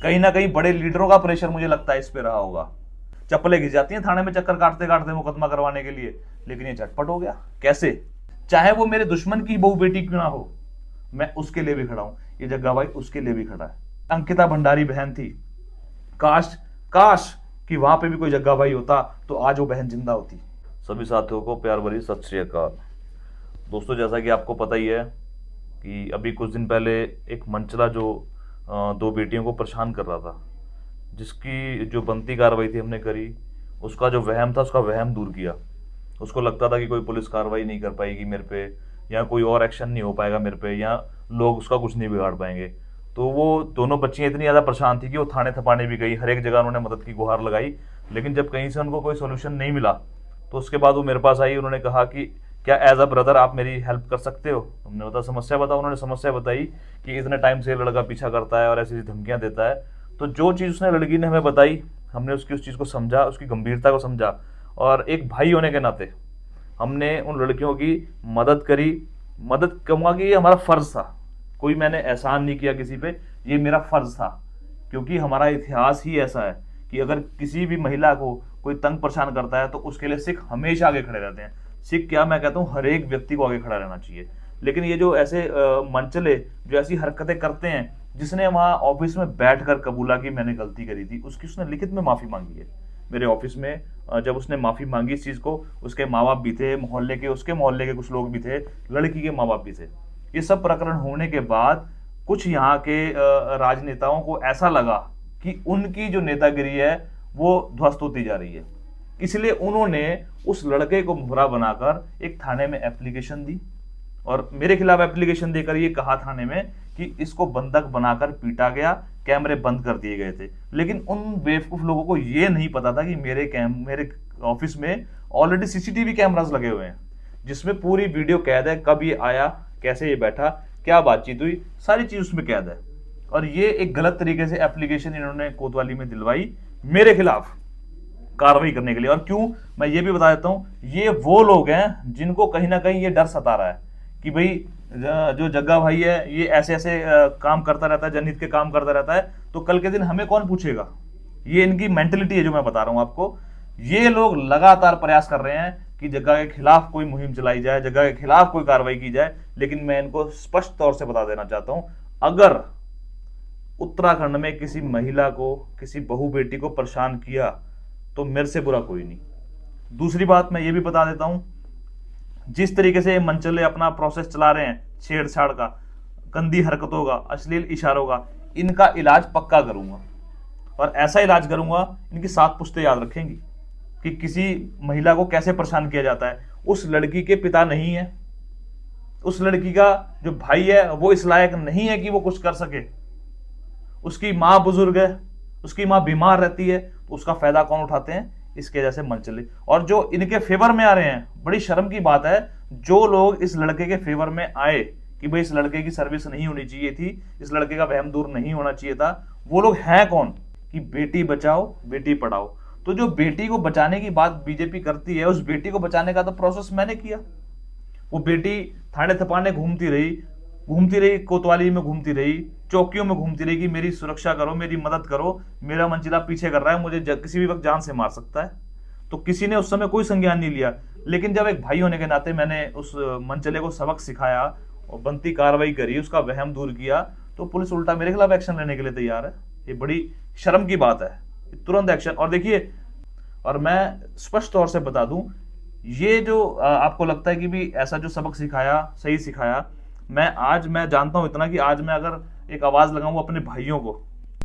कहीं ना कहीं बड़े लीडरों का प्रेशर मुझे लगता है इस पे रहा होगा। चप्पलें घिस जाती हैं थाने में चक्कर काटते काटते मुकदमा करवाने के लिए, लेकिन ये झटपट हो गया कैसे? चाहे वो मेरे दुश्मन की बहू बेटी क्यों ना हो, मैं उसके लिए भी खड़ा हूं। ये जग्गा भाई उसके लिए भी खड़ा है। अंकिता भंडारी बहन थी, काश काश कि वहां पे भी कोई जग्गा भाई होता तो आज वो बहन जिंदा होती। सभी साथियों को प्यार भरी सत श्री अकाल। दोस्तों, जैसा कि आपको पता ही है कि अभी कुछ दिन पहले एक मंचला जो दो बेटियों को परेशान कर रहा था, जिसकी जो बनती कार्रवाई थी हमने करी, उसका जो वहम था उसका वहम दूर किया। उसको लगता था कि कोई पुलिस कार्रवाई नहीं कर पाएगी मेरे पे, या कोई और एक्शन नहीं हो पाएगा मेरे पे, या लोग उसका कुछ नहीं बिगाड़ पाएंगे। तो वो दोनों बच्चियां इतनी ज़्यादा परेशान थी कि वो थाने थपाने भी गई, हर एक जगह उन्होंने मदद की गुहार लगाई, लेकिन जब कहीं से उनको कोई सोल्यूशन नहीं मिला तो उसके बाद वो मेरे पास आई। उन्होंने कहा कि क्या एज अ ब्रदर आप मेरी हेल्प कर सकते हो? हमने बताया समस्या बताओ। उन्होंने समस्या बताई कि इतने टाइम से लड़का पीछा करता है और ऐसी ऐसी धमकियां देता है। तो जो चीज़ उसने लड़की ने हमें बताई, हमने उसकी उस चीज़ को समझा, उसकी गंभीरता को समझा, और एक भाई होने के नाते हमने उन लड़कियों की मदद करी। मदद कहूँगा कि ये हमारा फ़र्ज़ था, कोई मैंने एहसान नहीं किया किसी पे, ये मेरा फ़र्ज़ था। क्योंकि हमारा इतिहास ही ऐसा है कि अगर किसी भी महिला को कोई तंग परेशान करता है तो उसके लिए सिख हमेशा आगे खड़े रहते हैं। सिख क्या, मैं कहता हूँ हर एक व्यक्ति को आगे खड़ा रहना चाहिए। लेकिन ये जो ऐसे मनचले जो ऐसी हरकतें करते हैं, जिसने वहाँ ऑफिस में बैठकर कबूला कि मैंने गलती करी थी, उसकी उसने लिखित में माफ़ी मांगी है मेरे ऑफिस में। जब उसने माफ़ी मांगी इस चीज़ को, उसके माँ बाप भी थे, मोहल्ले के, उसके मोहल्ले के कुछ लोग भी थे, लड़की के माँ बाप भी थे। ये सब प्रकरण होने के बाद कुछ यहाँ के राजनेताओं को ऐसा लगा कि उनकी जो नेतागिरी है वो ध्वस्त होती जा रही है, इसलिए उन्होंने उस लड़के को मुहरा बनाकर एक थाने में एप्लीकेशन दी, और मेरे खिलाफ एप्लीकेशन देकर ये कहा थाने में कि इसको बंधक बनाकर पीटा गया, कैमरे बंद कर दिए गए थे। लेकिन उन बेवकूफ लोगों को ये नहीं पता था कि मेरे ऑफिस में ऑलरेडी सीसीटीवी कैमरास लगे हुए हैं, जिसमें पूरी वीडियो कैद है, कब ये आया, कैसे ये बैठा, क्या बातचीत हुई, सारी चीज उसमें कैद है। और ये एक गलत तरीके से एप्लीकेशन इन्होंने कोतवाली में दिलवाई मेरे खिलाफ कार्रवाई करने के लिए। और क्यों, मैं ये भी बता देता हूं, ये वो लोग हैं जिनको कहीं ना कहीं ये डर सता रहा है कि भाई जो जग्गा भाई है ये ऐसे ऐसे काम करता रहता है, जनहित के काम करता रहता है, तो कल के दिन हमें कौन पूछेगा। ये इनकी मेंटेलिटी है जो मैं बता रहा हूं आपको। ये लोग लगातार प्रयास कर रहे हैं कि जग्गा के खिलाफ कोई मुहिम चलाई जाए, जग्गा के खिलाफ कोई कार्रवाई की जाए। लेकिन मैं इनको स्पष्ट तौर से बता देना चाहता हूं, अगर उत्तराखंड में किसी महिला को, किसी बहू बेटी को परेशान किया तो मेरे से बुरा कोई नहीं। दूसरी बात मैं ये भी बता देता हूं, जिस तरीके से मंचले अपना प्रोसेस चला रहे हैं छेड़छाड़ का, गंदी हरकतों का, अश्लील इशारों का, इनका इलाज पक्का करूंगा। और ऐसा इलाज करूंगा इनकी 7 पुश्तें याद रखेंगी कि किसी महिला को कैसे परेशान किया जाता है। उस लड़की के पिता नहीं है, उस लड़की का जो भाई है वो इस लायक नहीं है कि वो कुछ कर सके, उसकी माँ बुजुर्ग है, उसकी माँ बीमार रहती है, तो उसका फायदा कौन उठाते हैं? इसके जैसे मनचले। और जो इनके फेवर में आ रहे हैं, बड़ी शर्म की बात है, जो लोग इस लड़के के फेवर में आए कि भाई इस लड़के की सर्विस नहीं होनी चाहिए थी, इस लड़के का वहम दूर नहीं होना चाहिए था, वो लोग हैं कौन? कि बेटी बचाओ बेटी पढ़ाओ। तो जो बेटी को बचाने की बात बीजेपी करती है, उस बेटी को बचाने का तो प्रोसेस मैंने किया। वो बेटी थाने थपाने घूमती रही, कोतवाली में घूमती रही, चौकियों में घूमती रही कि मेरी सुरक्षा करो, मेरी मदद करो, मेरा मंजिला पीछे कर रहा है, मुझे किसी भी वक्त जान से मार सकता है। तो किसी ने उस समय कोई संज्ञान नहीं लिया। लेकिन जब एक भाई होने के नाते मैंने उस मंचले को सबक सिखाया और बनती कार्रवाई करी, उसका वहम दूर किया, तो पुलिस उल्टा मेरे खिलाफ एक्शन लेने के लिए तैयार है। ये बड़ी शर्म की बात है, तुरंत एक्शन। और देखिए, और मैं स्पष्ट तौर से बता दूं, ये जो आपको लगता है कि भी ऐसा जो सबक सिखाया सही सिखाया, मैं जानता हूं इतना कि आज मैं अगर एक आवाज लगाऊं अपने भाइयों को,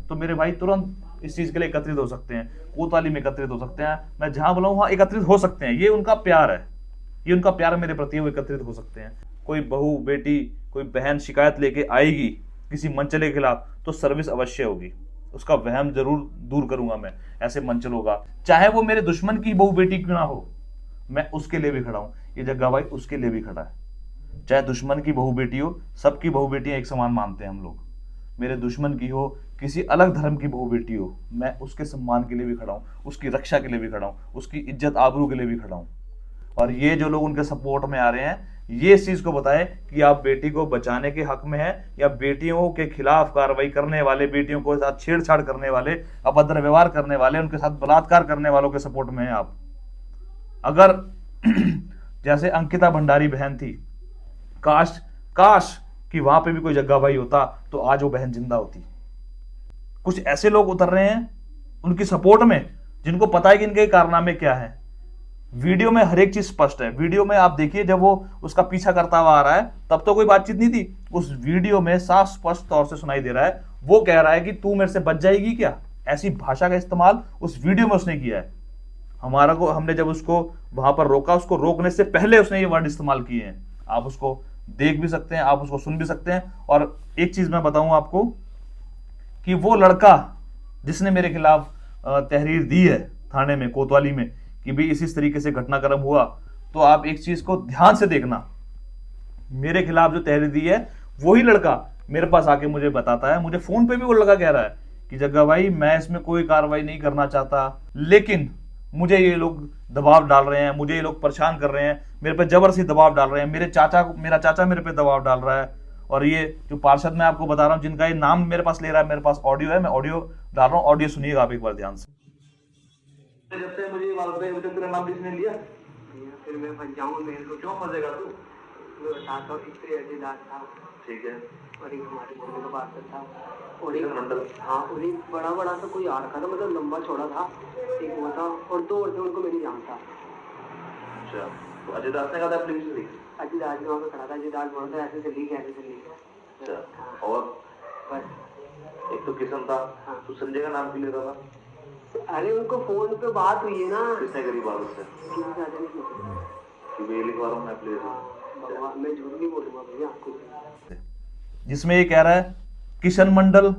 तो मेरे भाई तुरंत इस चीज के लिए एकत्रित हो सकते हैं, कोतवाली में एकत्रित हो सकते हैं, मैं जहां बुलाऊं वहां एकत्रित हो सकते हैं। ये उनका प्यार है, ये उनका प्यार मेरे प्रति, वो एकत्रित हो सकते हैं। कोई बहू बेटी, कोई बहन शिकायत लेके आएगी किसी मंचले के खिलाफ, तो सर्विस अवश्य होगी, उसका वहम जरूर दूर करूंगा मैं ऐसे मंचलों का। चाहे वो मेरे दुश्मन की बहू बेटी क्यों ना हो, मैं उसके लिए भी खड़ा हूं। ये जग्गा भाई उसके लिए भी खड़ा है। चाहे दुश्मन की बहू बेटी हो, सबकी बहू बेटियां एक समान मानते हैं हम लोग। मेरे दुश्मन की हो, किसी अलग धर्म की बहू बेटी हो, मैं उसके सम्मान के लिए भी खड़ा हूं, उसकी रक्षा के लिए भी खड़ा हूं, उसकी इज्जत आबरू के लिए भी खड़ा हूं। और ये जो लोग उनके सपोर्ट में आ रहे हैं, ये इस चीज को बताए कि आप बेटी को बचाने के हक में हैं या बेटियों के खिलाफ कार्रवाई करने वाले, बेटियों के साथ छेड़छाड़ करने वाले, अभद्र व्यवहार करने वाले, उनके साथ बलात्कार करने वालों के सपोर्ट में हैं आप। अगर जैसे अंकिता भंडारी बहन थी, काश काश कि वहां पे भी कोई जग्गा भाई होता तो आज वो बहन जिंदा होती। कुछ ऐसे लोग उतर रहे हैं उनकी सपोर्ट में जिनको पता है कि इनके कारनामे क्या है। वीडियो में हर एक चीज स्पष्ट है। वीडियो में आप देखिए, जब वो उसका पीछा करता हुआ आ रहा है तब तो कोई बातचीत नहीं थी। उस वीडियो में साफ स्पष्ट तौर से सुनाई दे रहा है, वो कह रहा है कि तू मेरे से बच जाएगी क्या। ऐसी भाषा का इस्तेमाल उस वीडियो में उसने किया है। हमने जब उसको वहां पर रोका, उसको रोकने से पहले उसने ये वर्ड इस्तेमाल किए हैं। आप उसको देख भी सकते हैं, आप उसको सुन भी सकते हैं। और एक चीज मैं बताऊं आपको कि वो लड़का जिसने मेरे खिलाफ तहरीर दी है थाने में, कोतवाली में, कि भी इस तरीके से घटनाक्रम हुआ, तो आप एक चीज को ध्यान से देखना। मेरे खिलाफ जो तहरीर दी है वही लड़का मेरे पास आके मुझे बताता है, मुझे फोन पे भी वो लड़का कह रहा है कि जग्गा भाई मैं इसमें कोई कार्रवाई नहीं करना चाहता, लेकिन मुझे ये लोग दबाव डाल रहे हैं, मुझे ये लोग परेशान कर रहे हैं, मेरे पे जबरदस्ती दबाव डाल रहे हैं, मेरा चाचा मेरे पे दबाव डाल रहा है। और ये जो पार्षद मैं आपको बता रहा हूँ जिनका ये नाम मेरे पास ले रहा है, मेरे पास ऑडियो है, मैं ऑडियो डाल रहा हूँ, ऑडियो सुनिएगा आप एक बार ध्यान से। जब से मुझे मालूम है, अभी तक तेरा नाम किसने लिया? फिर मैं फंस जाऊंगा, मेरे को क्यों फंसेगा तू? बताता हूँ। इससे अर्जीदार था ठीक है, और एक हमारे मम्मी का बात था और किशन मंडल। हाँ, और एक बड़ा बड़ा सा कोई आ रखा था, मतलब लंबा चौड़ा था, एक वो था, और दो और थे, उनको मेरी जान था। अच्छा, तो अजय दास ने कहा था पुलिस से? अजय दास ने वहाँ पे खड़ा था, अजय दास बोल रहा था ऐसे चल ली, ऐसे चल ली। अच्छा, और बस एक तो किशन था, हाँ। तो संजय का नाम क्यों ले रहा था? अरे उनको फोन पे बात हुई है ना, किसने करी बात उससे किसी से आदमी नहीं। कि मैं लिखवा रहा हूँ मैं प्लीज? भगवान, मैं झूठ नहीं बोलूंगा भैया कुछ। जिसमें ये कह रहा है किशन मंडल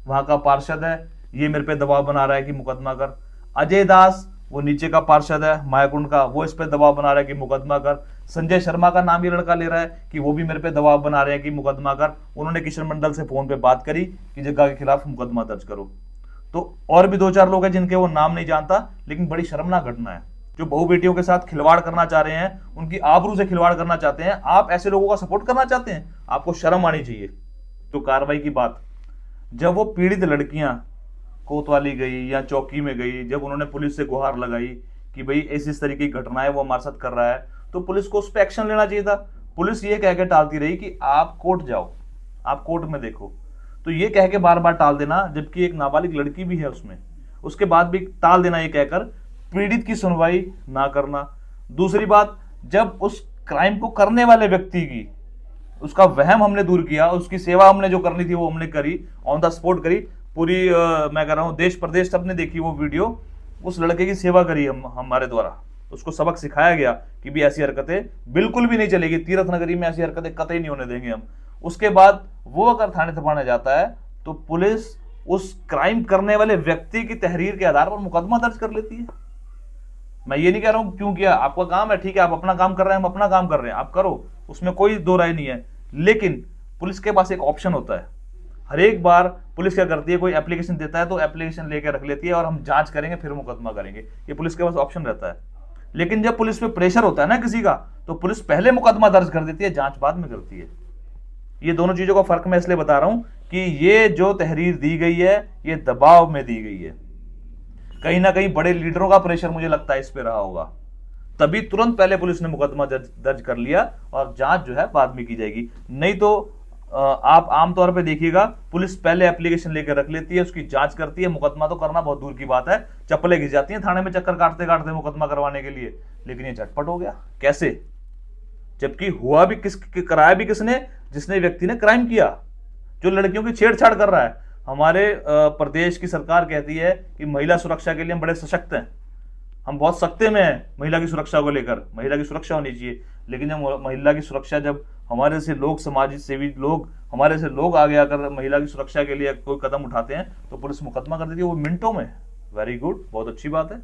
वहां का पार्षद है, ये मेरे पे दबाव बना रहा है कि मुकदमा कर। अजय दास वो नीचे का पार्षद है मायाकुंड का, वो इस पे दबाव बना रहा है कि मुकदमा कर। संजय शर्मा का नाम ये लड़का ले रहा है कि वो भी मेरे पे दबाव बना रहे हैं कि मुकदमा कर। उन्होंने किशन मंडल से फोन पे बात करी कि जग्गा के खिलाफ मुकदमा दर्ज करो। तो और भी 2-4 लोग हैं जिनके वो नाम नहीं जानता, लेकिन बड़ी शर्मनाक घटना है। जो बहू बेटियों के साथ खिलवाड़ करना चाह रहे हैं, उनकी आबरू से खिलवाड़ करना चाहते हैं, आप ऐसे लोगों का सपोर्ट करना चाहते हैं, आपको शर्म आनी चाहिए। तो कार्रवाई की बात, जब वो पीड़ित लड़कियां कोतवाली गई या चौकी में गई, जब उन्होंने पुलिस से गुहार लगाई कि भाई इस तरीके की घटनाएं वो हमारे साथ कर रहा है, तो पुलिस को उस पर एक्शन लेना चाहिए था। पुलिस ये कह के टालती रही कि आप कोर्ट जाओ, आप कोर्ट में देखो। तो ये कह के बार बार टाल देना, जबकि एक नाबालिग लड़की भी है उसमें, उसके बाद भी टाल देना ये कहकर पीड़ित की सुनवाई ना करना। दूसरी बात, जब उस क्राइम को करने वाले व्यक्ति की उसका वहम हमने दूर किया, उसकी सेवा हमने जो करनी थी वो हमने करी, ऑन द स्पॉट करी, पूरी मैं कह रहा हूँ देश प्रदेश सबने देखी वो वीडियो। उस लड़के की सेवा करी हमारे द्वारा, उसको सबक सिखाया गया कि भी ऐसी हरकतें बिल्कुल भी नहीं चलेगी, तीर्थ नगरी में ऐसी हरकतें कतई नहीं होने देंगे हम। उसके बाद वो अगर थाने थपाने जाता है तो पुलिस उस क्राइम करने वाले व्यक्ति की तहरीर के आधार पर मुकदमा दर्ज कर लेती है। मैं ये नहीं कह रहा हूं क्यों किया, आपका काम है, ठीक है, आप अपना काम कर रहे हैं, हम अपना काम कर रहे हैं, आप करो, उसमें कोई दो राय नहीं है। लेकिन पुलिस के पास एक ऑप्शन होता है। हर एक बार पुलिस क्या करती है, कोई एप्लीकेशन देता है तो एप्लीकेशन लेकर रख लेती है और हम जांच करेंगे फिर मुकदमा करेंगे, ये पुलिस के पास ऑप्शन रहता है। लेकिन जब पुलिस पे प्रेशर होता है ना किसी का, तो पुलिस पहले मुकदमा दर्ज कर देती है, जांच बाद में करती है। ये दोनों चीजों का फर्क मैं इसलिए बता रहा हूं कि ये जो तहरीर दी गई है ये दबाव में दी गई है। कहीं ना कहीं बड़े लीडरों का प्रेशर मुझे लगता है इस पे रहा होगा, तभी तुरंत पहले पुलिस ने मुकदमा दर्ज कर लिया और जांच जो है बाद में की जाएगी। नहीं तो आप आमतौर पे देखिएगा पुलिस पहले एप्लीकेशन लेकर रख लेती है, उसकी जांच करती है, मुकदमा तो करना बहुत दूर की बात है, चप्पलें घिस जाती हैं थाने में चक्कर काटते काटते मुकदमा करवाने के लिए। लेकिन ये झटपट हो गया कैसे, जबकि हुआ भी कराया भी किसने, जिसने व्यक्ति ने क्राइम किया, जो लड़कियों की छेड़छाड़ कर रहा है। हमारे प्रदेश की सरकार कहती है कि महिला सुरक्षा के लिए हम बड़े सशक्त हैं, हम बहुत सख्ते में हैं महिला की सुरक्षा को लेकर, महिला की सुरक्षा होनी चाहिए। लेकिन जब महिला की सुरक्षा, जब हमारे से लोग, समाज सेवी लोग, हमारे से लोग आगे आकर महिला की सुरक्षा के लिए कोई कदम उठाते हैं तो पुलिस मुकदमा कर देती है वो मिनटों में। वेरी गुड, बहुत अच्छी बात है।